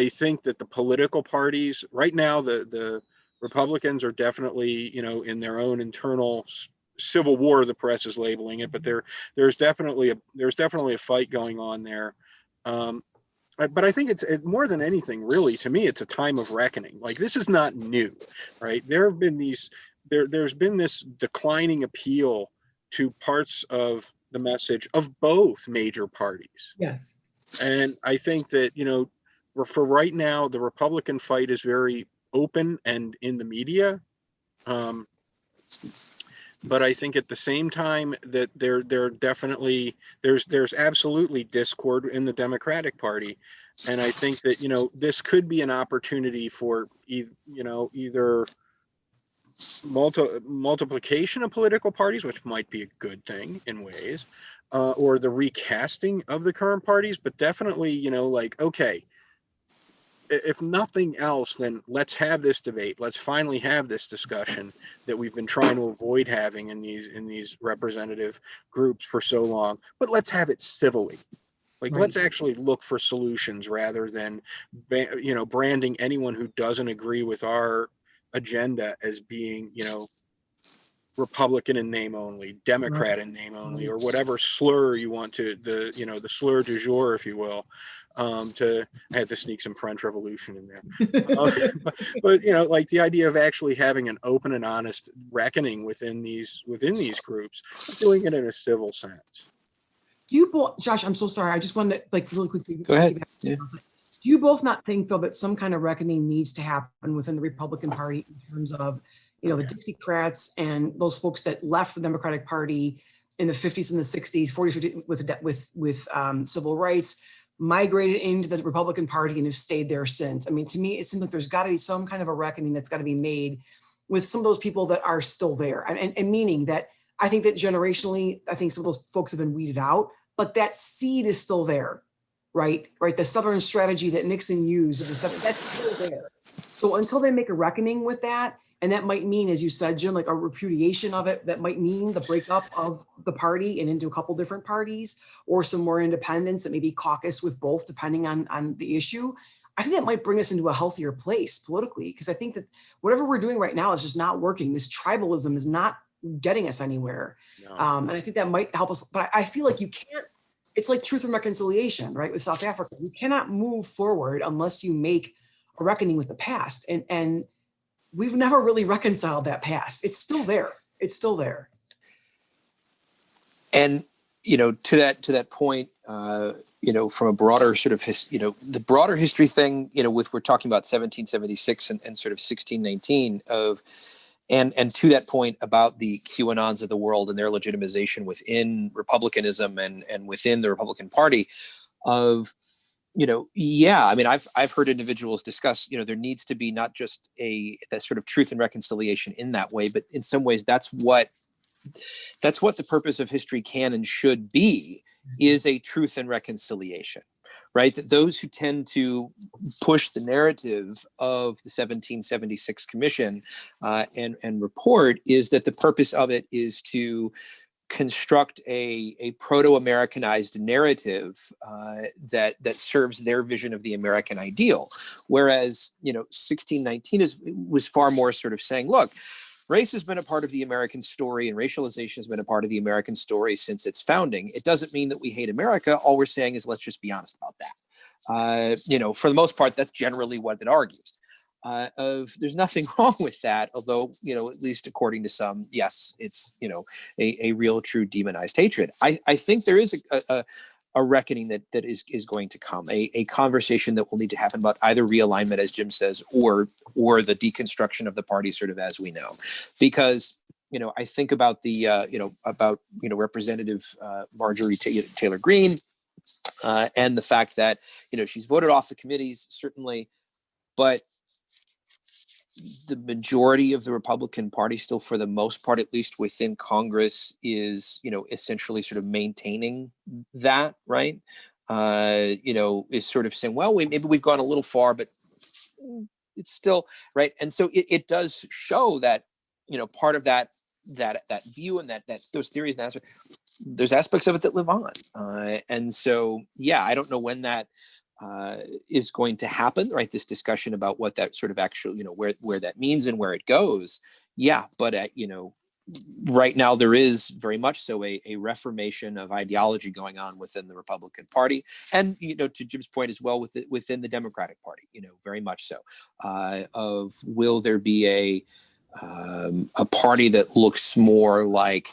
think that the political parties right now, the Republicans are definitely, in their own internal civil war, the press is labeling it, but there's definitely a fight going on there. But I think it's more than anything, really, to me, it's a time of reckoning. Like, this is not new, right? There's been this declining appeal to parts of the message of both major parties. Yes. And I think that, for right now, the Republican fight is very open and in the media. But I think at the same time that there definitely there's absolutely discord in the Democratic Party, and I think that this could be an opportunity for either multiplication of political parties, which might be a good thing in ways, or the recasting of the current parties. But definitely, okay, if nothing else, then let's have this debate. Let's finally have this discussion that we've been trying to avoid having in these representative groups for so long. But let's have it civilly. Like, let's actually look for solutions rather than, branding anyone who doesn't agree with our agenda as being, Republican in name only, Democrat in name only, or whatever slur you want to, the slur du jour, if you will. I had to sneak some French Revolution in there. But like the idea of actually having an open and honest reckoning within these groups, doing it in a civil sense. Do you both, Josh, I'm so sorry. I just wanted to really quickly. Go ahead. Yeah. Do you both not think, though, that some kind of reckoning needs to happen within the Republican Party in terms of, the Dixiecrats and those folks that left the Democratic Party in the 50s and the 60s, 40s, 50s with civil rights, migrated into the Republican Party and have stayed there since? I mean, to me, it seems like there's got to be some kind of a reckoning that's got to be made with some of those people that are still there. And meaning that I think that generationally, I think some of those folks have been weeded out, but that seed is still there. Right. The Southern strategy that Nixon used, that's still there. So until they make a reckoning with that, and that might mean, as you said, Jim, like a repudiation of it, that might mean the breakup of the party and into a couple different parties, or some more independence that maybe caucus with both, depending on the issue. I think that might bring us into a healthier place politically, because I think that whatever we're doing right now is just not working. This tribalism is not getting us anywhere. No. And I think that might help us. But I feel like you can't. It's like Truth and Reconciliation, right, with South Africa. You cannot move forward unless you make a reckoning with the past. And we've never really reconciled that past. It's still there. It's still there. And, to that point, from a broader sort of, the broader history thing, we're talking about 1776 and sort of 1619 of, and to that point about the QAnons of the world and their legitimization within republicanism and within the Republican Party of, I've heard individuals discuss, there needs to be not just that sort of truth and reconciliation in that way, but in some ways that's what the purpose of history can and should be, is a truth and reconciliation. Right, that those who tend to push the narrative of the 1776 Commission and report is that the purpose of it is to construct a proto-Americanized narrative that serves their vision of the American ideal. Whereas, 1619 was far more sort of saying, look, race has been a part of the American story and racialization has been a part of the American story since its founding. It doesn't mean that we hate America. All we're saying is let's just be honest about that. For the most part, that's generally what it argues. There's nothing wrong with that, although, at least according to some, yes, it's, a real, true demonized hatred. I think there is a reckoning that is going to come, a conversation that will need to happen about either realignment, as Jim says, or the deconstruction of the party, sort of as we know, because I think about the Representative Marjorie Taylor Greene and the fact that she's voted off the committees, certainly, but the majority of the Republican Party still, for the most part, at least within Congress, is, essentially sort of maintaining that, right? Is sort of saying, well, maybe we've gone a little far, but it's still, right? And so it does show that, part of that view and that those theories and there's aspects of it that live on. And so, yeah, I don't know when that is going to happen, right? This discussion about what that sort of actually, where that means and where it goes. Yeah, but right now there is very much so a reformation of ideology going on within the Republican Party, and to Jim's point as well, within the Democratic Party, very much so. Of will there be a party that looks more like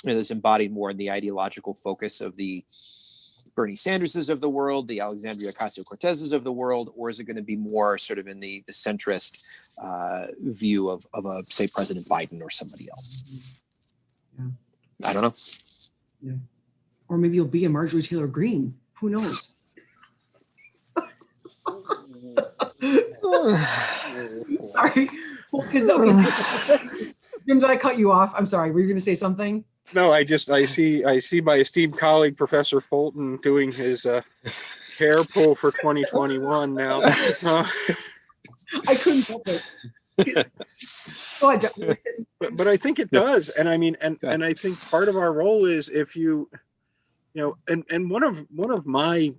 is embodied more in the ideological focus of the Bernie Sanderses of the world, the Alexandria Ocasio-Cortezes of the world, or is it going to be more sort of in the centrist view of a, say, President Biden or somebody else? Yeah. I don't know. Yeah. Or maybe you'll be a Marjorie Taylor Greene. Who knows? Sorry. Jim, did I cut you off? I'm sorry. Were you going to say something? No, I see my esteemed colleague, Professor Fulton, doing his hair pull for 2021 now. I couldn't help it. But I think it does. And I mean, and I think part of our role is if and one of my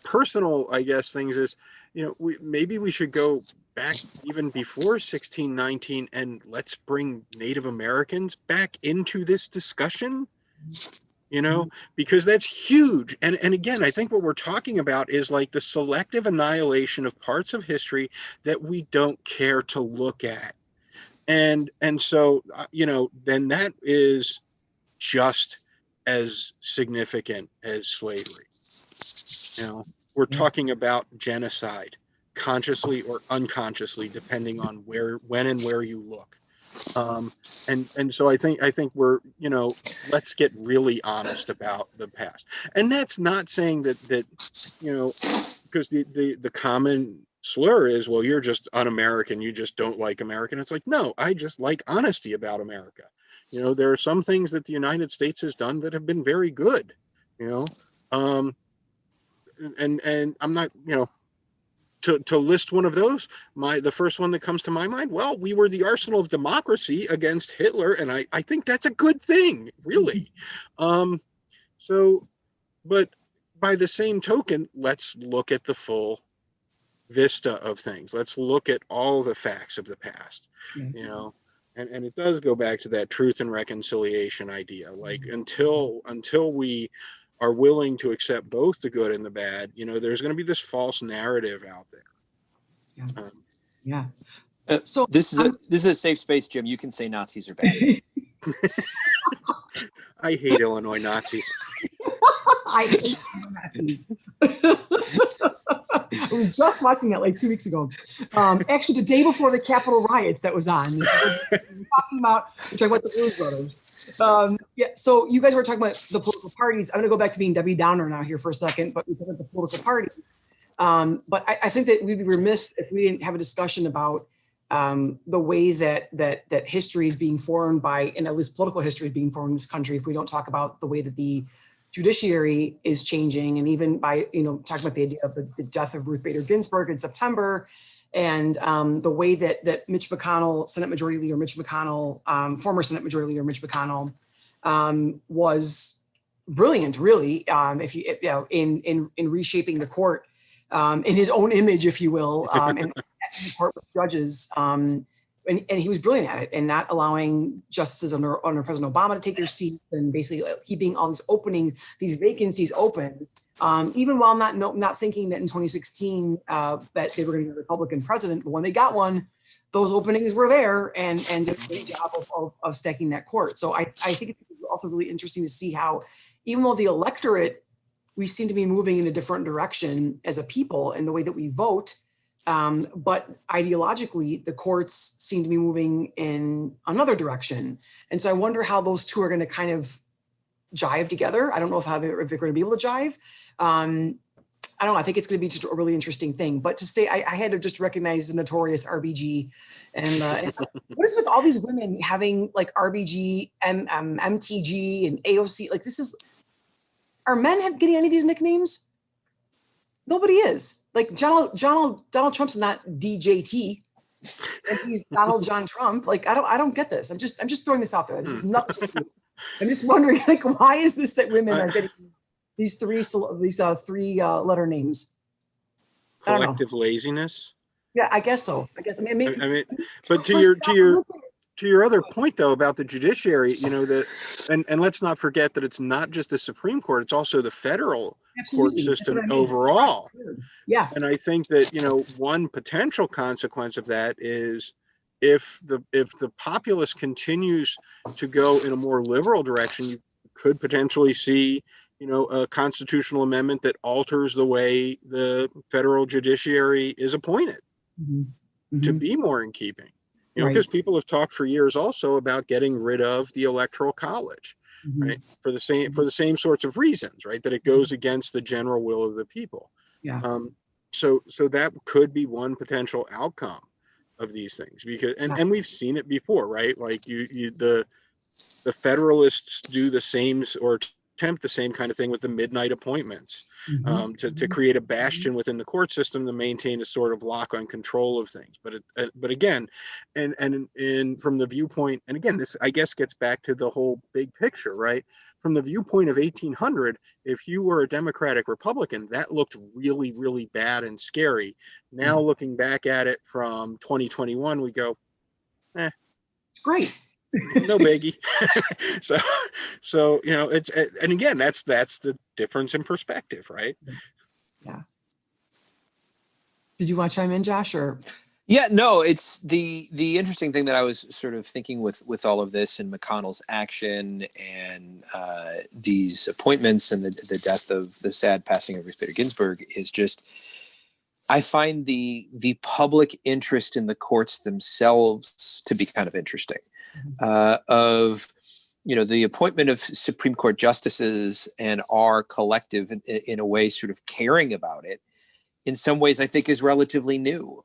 personal, I guess, things is, maybe we should go back even before 1619, and let's bring Native Americans back into this discussion, you know, because that's huge. And again, I think what we're talking about is like the selective annihilation of parts of history that we don't care to look at. And so, you know, then that is just as significant as slavery. You know, we're talking about genocide, consciously or unconsciously, depending on where, when, and where you look. And so I think we're, you know, let's get really honest about the past. And that's not saying that you know, because the common slur is, well, you're just un-American, you just don't like American. It's like, no, I just like honesty about America. You know, there are some things that the United States has done that have been very good, you know. And I'm not, you know, to list one of those, the first one that comes to my mind, well, we were the arsenal of democracy against Hitler, and I think that's a good thing, really. So, but by the same token, let's look at the full vista of things. Let's look at all the facts of the past, you know. And it does go back to that truth and reconciliation idea. Like until we are willing to accept both the good and the bad, you know, there's going to be this false narrative out there. So this is a safe space, Jim. You can say Nazis are bad. I hate Illinois Nazis. I hate Nazis. I was just watching that like 2 weeks ago. Actually, the day before the Capitol riots that was on. We're talking about the Blues Brothers. So you guys were talking about the political parties. I'm going to go back to being Debbie Downer now here for a second, but we're talking about the political parties. But I think that we'd be remiss if we didn't have a discussion about the way that history is being formed by, and at least political history is being formed in this country, if we don't talk about the way that the judiciary is changing, and even by, you know, talking about the idea of the death of Ruth Bader Ginsburg in September, and the way that Mitch McConnell, Senate Majority Leader Mitch McConnell, former Senate Majority Leader Mitch McConnell, was brilliant, really, if you know, in reshaping the court in his own image, if you will, and the court with judges. And he was brilliant at it, and not allowing justices under President Obama to take their seats, and basically keeping all these openings, these vacancies open, even while not thinking that in 2016 that they were going to get a Republican president. But when they got one, those openings were there, and did a great job of stacking that court. So I think it's also really interesting to see how, even though the electorate, we seem to be moving in a different direction as a people in the way that we vote. But ideologically, the courts seem to be moving in another direction. And so I wonder how those two are going to kind of jive together. I don't know if they're going to be able to jive. I don't know. I think it's going to be just a really interesting thing. But to say, I had to just recognize the notorious RBG. And what is with all these women having like RBG, MTG, and AOC? Like, this is, are men getting any of these nicknames? Nobody is. Like Donald Trump's not DJT, and he's Donald John Trump. Like I don't get this. I'm just throwing this out there. This is nothing. I'm just wondering, like, why is this that women are getting these three letter names? Collective laziness. Yeah, I guess so. I mean, but to your other point though about the judiciary, you know, and let's not forget that it's not just the Supreme Court; it's also the federal court system overall. Yeah. And I think that, you know, one potential consequence of that is if the populace continues to go in a more liberal direction, you could potentially see, you know, a constitutional amendment that alters the way the federal judiciary is appointed to be more in keeping. You know, because people have talked for years also about getting rid of the Electoral College. Right, for the same sorts of reasons, right? That it goes against the general will of the people. Yeah. So that could be one potential outcome of these things, because and we've seen it before, right? Like the Federalists do the same, or attempt the same kind of thing with the midnight appointments, Mm-hmm. to create a bastion within the court system to maintain a sort of lock on control of things. But again, and from the viewpoint, and again, this I guess gets back to the whole big picture, right? From the viewpoint of 1800, if you were a Democratic Republican, that looked really, really bad and scary. Now, looking back at it from 2021, we go, Great. no biggie. so it's, and again, that's the difference in perspective, right? Yeah. Did you want to chime in, Josh, or? Yeah, no, it's the interesting thing that I was sort of thinking with all of this and McConnell's action and these appointments and the death of the sad passing of Ruth Bader Ginsburg is just, I find the public interest in the courts themselves to be kind of interesting. Of the appointment of Supreme Court justices and our collective in a way sort of caring about it, in some ways I think is relatively new,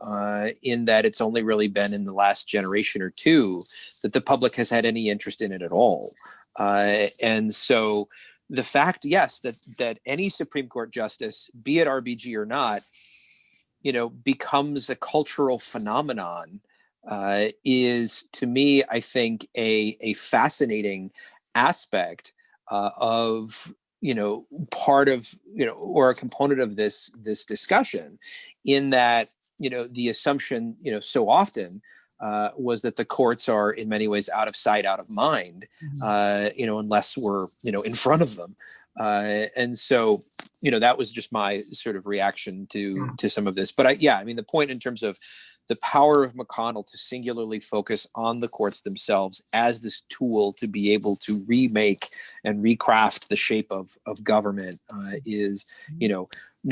in that it's only really been in the last generation or two that the public has had any interest in it at all. And so the fact, yes, that any Supreme Court justice, be it RBG or not, becomes a cultural phenomenon, is, to me, I think, a fascinating aspect of part of or a component of this discussion, in that the assumption so often was that the courts are in many ways out of sight, out of mind, unless we're in front of them. And so, that was just my sort of reaction to some of this. But I mean, the point in terms of the power of McConnell to singularly focus on the courts themselves as this tool to be able to remake and recraft the shape of government is, no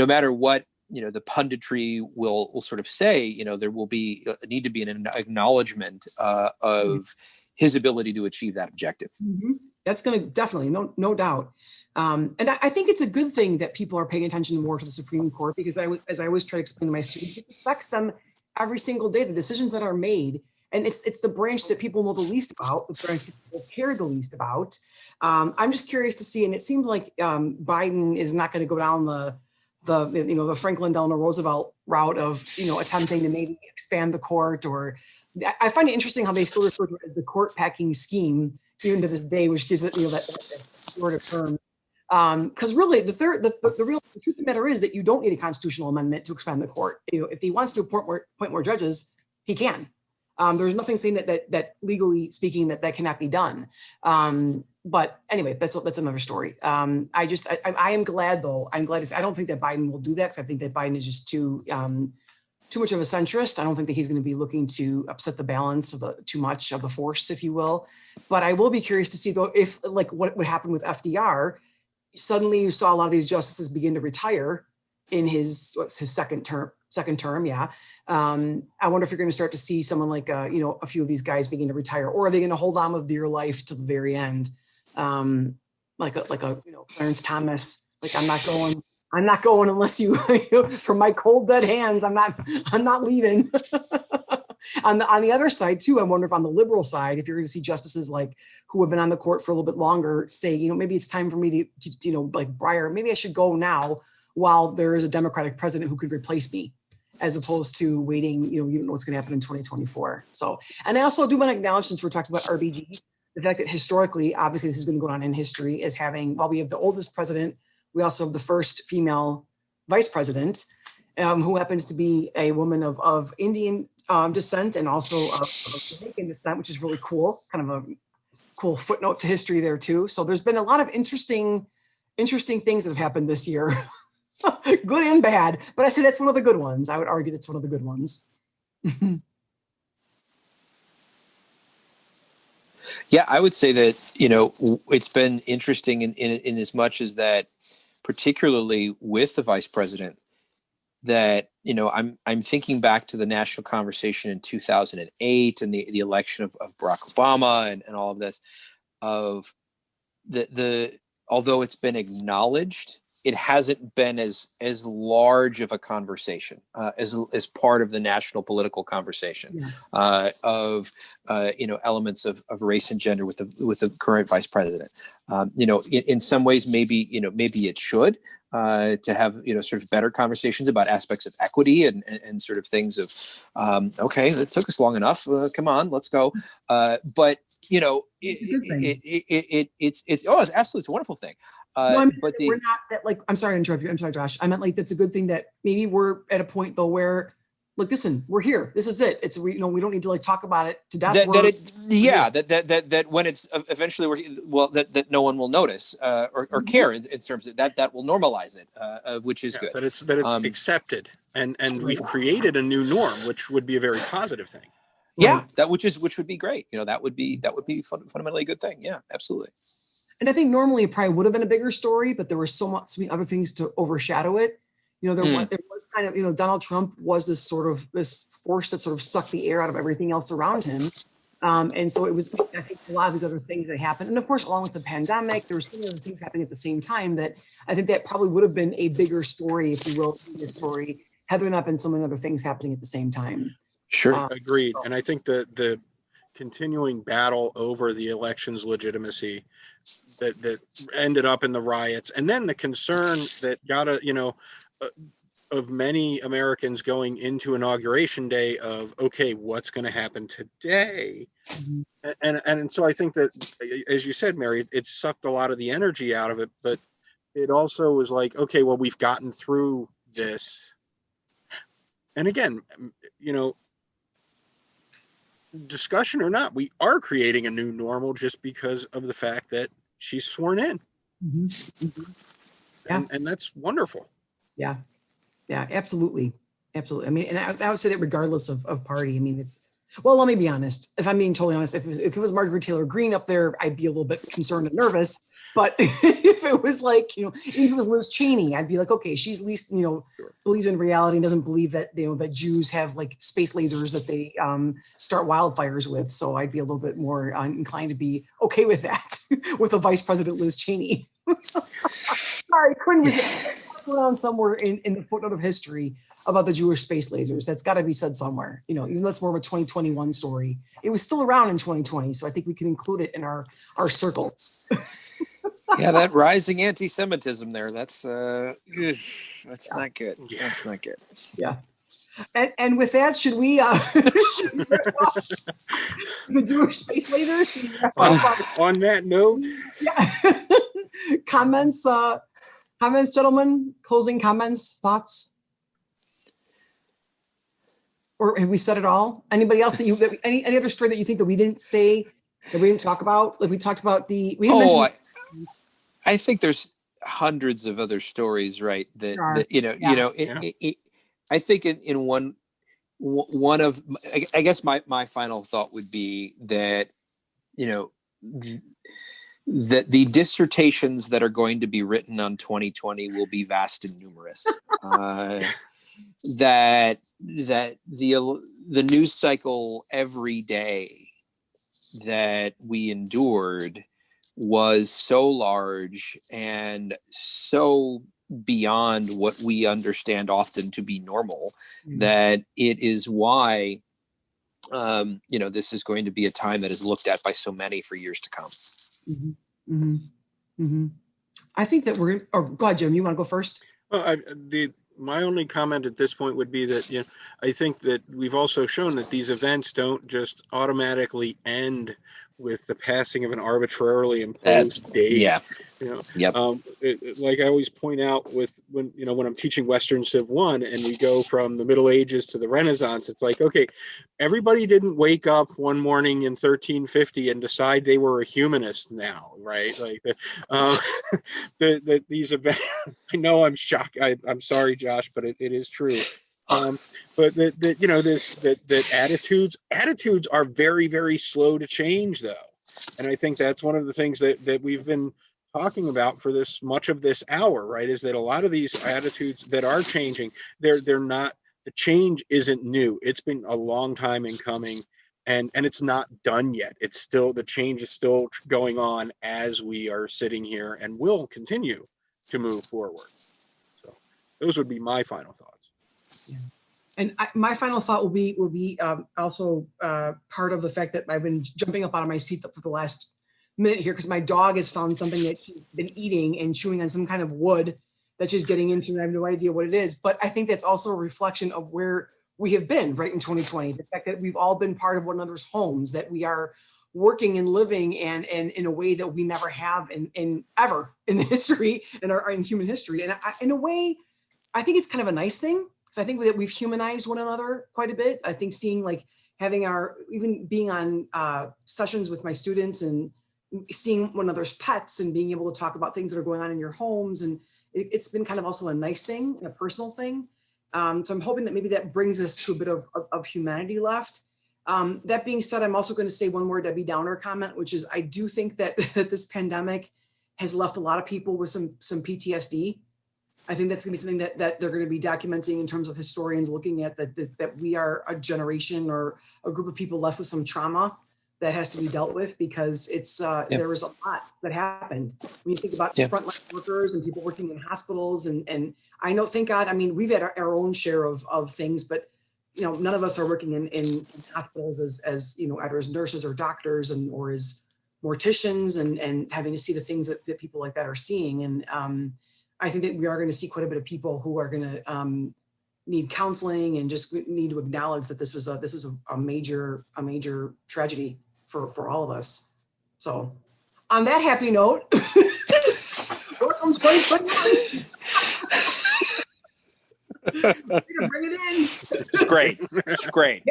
matter what, the punditry will sort of say, there will need to be an acknowledgement of his ability to achieve that objective. Mm-hmm. That's going to definitely, no doubt. And I think it's a good thing that people are paying attention more to the Supreme Court, because as I always try to explain to my students, it affects them every single day, the decisions that are made. And it's the branch that people know the least about, the branch people care the least about. I'm just curious to see, and it seems like Biden is not going to go down the Franklin Delano Roosevelt route of, attempting to maybe expand the court, or I find it interesting how they still refer to it as the court packing scheme, even to this day, which gives it, that sort of term. Because really, the truth of the matter is that you don't need a constitutional amendment to expand the court. If he wants to appoint more judges, he can. There's nothing saying that legally speaking that cannot be done. But anyway, that's another story. I am glad, though. I'm glad. I don't think that Biden will do that, because I think that Biden is just too much of a centrist. I don't think that he's going to be looking to upset the balance of too much of the force, if you will. But I will be curious to see, though, if what would happen with FDR. Suddenly you saw a lot of these justices begin to retire in his second term. Yeah. I wonder if you're going to start to see someone like, a few of these guys begin to retire, or are they going to hold on with dear life to the very end? Like a Clarence Thomas, like, I'm not going unless you, from my cold dead hands, I'm not leaving. On the other side too, I wonder if on the liberal side, if you're going to see justices who have been on the court for a little bit longer say, maybe it's time for me to like Breyer, maybe I should go now while there is a Democratic president who could replace me, as opposed to waiting, you don't know what's going to happen in 2024. So, and I also do want to acknowledge, since we're talking about RBG, the fact that historically, obviously this is going to go on in history, as having, while we have the oldest president, we also have the first female vice president, who happens to be a woman of Indian descent and also of Jamaican descent, which is really cool. Kind of a cool footnote to history there too. So there's been a lot of interesting things that have happened this year, good and bad. But I say that's one of the good ones. I would argue that's one of the good ones. Yeah, I would say that, it's been interesting in as much as that, particularly with the vice president, that, I'm thinking back to the national conversation in 2008 and the election of Barack Obama and all of this, of the although it's been acknowledged it hasn't been as large of a conversation as part of the national political conversation. Yes. Of elements of race and gender with the current vice president. In some ways, maybe it should. To have sort of better conversations about aspects of equity and sort of things of okay, it took us long enough, come on, let's go, but it's absolutely, it's a wonderful thing. No, I mean, But we're not that, like, I'm sorry to interrupt you. I'm sorry, Josh. I meant, like, that's a good thing that maybe we're at a point though where, look, listen, we're here. This is it. It's, we don't need to like talk about it to death. That when it's eventually that no one will notice or care in terms of that will normalize it, which is good. That it's accepted and we've created a new norm, which would be a very positive thing. Yeah, which would be great. That would be fundamentally a good thing. Yeah, absolutely. And I think normally it probably would have been a bigger story, but there were so many other things to overshadow it. There was kind of, Donald Trump was this force that sort of sucked the air out of everything else around him. And so it was, I think, a lot of these other things that happened. And of course, along with the pandemic, there were so many other things happening at the same time that I think that probably would have been a bigger story, if you will, story, had there not been so many other things happening at the same time. Sure. Agreed. And I think the continuing battle over the election's legitimacy that ended up in the riots, and then the concern that got of many Americans going into Inauguration Day of, okay, what's going to happen today? Mm-hmm. And so I think that, as you said, Mary, it sucked a lot of the energy out of it, but it also was like, okay, well, we've gotten through this. And again, discussion or not, we are creating a new normal just because of the fact that she's sworn in. Mm-hmm. Mm-hmm. Yeah. And that's wonderful. Yeah, absolutely. I mean, and I would say that regardless of party, I mean, well, let me be honest. If I'm being totally honest, if it was Marjorie Taylor Greene up there, I'd be a little bit concerned and nervous. But if it was like, even if it was Liz Cheney, I'd be like, okay, she's at least, believes in reality and doesn't believe that, that Jews have like space lasers that they start wildfires with. So I'd be a little bit more inclined to be okay with that, with a Vice President Liz Cheney. Sorry, couldn't resist. Around somewhere in the footnote of history about the Jewish space lasers. That's got to be said somewhere. Even though it's more of a 2021 story. It was still around in 2020, so I think we can include it in our circle. Yeah, that rising anti-Semitism there. That's not good. Yeah. That's not good. Yes. And with that, should we wrap up the Jewish space lasers? On that note, yeah. Comments, gentlemen, closing comments, thoughts? Or have we said it all? Anybody else any other story that you think that we didn't say, that we didn't talk about? Like we talked about I think there's hundreds of other stories, right? I think in one of, I guess my final thought would be that, that the dissertations that are going to be written on 2020 will be vast and numerous. That the news cycle every day that we endured was so large and so beyond what we understand often to be normal, that it is why this is going to be a time that is looked at by so many for years to come. Mm-hmm. Mm-hmm. Mm-hmm. I think that go ahead, Jim, you want to go first? Well, my only comment at this point would be that, I think that we've also shown that these events don't just automatically end with the passing of an arbitrarily imposed date. Yeah. Yep. Like I always point out when I'm teaching Western Civ 1 and we go from the Middle Ages to the Renaissance, it's like, okay, everybody didn't wake up one morning in 1350 and decide they were a humanist now, right? Like these events, I know I'm shocked. I'm sorry, Josh, but it is true. But that attitudes are very, very slow to change, though, and I think that's one of the things that we've been talking about for much of this hour, right? Is that a lot of these attitudes that are changing, they're not, the change isn't new. It's been a long time in coming, and it's not done yet. It's still, the change is still going on as we are sitting here, and will continue to move forward. So those would be my final thoughts. Yeah. And my final thought will be also part of the fact that I've been jumping up out of my seat for the last minute here because my dog has found something that she's been eating and chewing on some kind of wood that she's getting into, and I have no idea what it is. But I think that's also a reflection of where we have been right in 2020. The fact that we've all been part of one another's homes, that we are working and living and in a way that we never have in ever in history, in human history. And in a way, I think it's kind of a nice thing. So I think that we've humanized one another quite a bit. I think seeing having even being on sessions with my students and seeing one another's pets and being able to talk about things that are going on in your homes. And it's been kind of also a nice thing, a personal thing. So I'm hoping that maybe that brings us to a bit of humanity left. That being said, I'm also going to say one more Debbie Downer comment, which is I do think that this pandemic has left a lot of people with some PTSD. I think that's going to be something that they're going to be documenting in terms of historians looking at that we are a generation or a group of people left with some trauma that has to be dealt with because there was a lot that happened. When you think about frontline workers and people working in hospitals and I know, thank God, I mean, we've had our own share of things, but none of us are working in hospitals as either as nurses or doctors or as morticians and having to see the things that people like that are seeing. And I think that we are going to see quite a bit of people who are going to need counseling and just need to acknowledge that this was a major tragedy for all of us. So on that happy note, welcome 2021. Bring it in. It's great. It's great.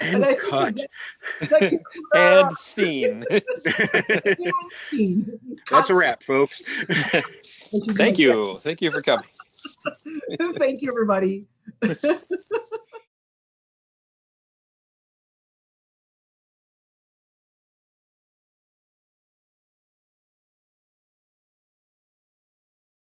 And cut. And scene. That's a wrap, folks. Thank you. Thank you for coming. Thank you, everybody.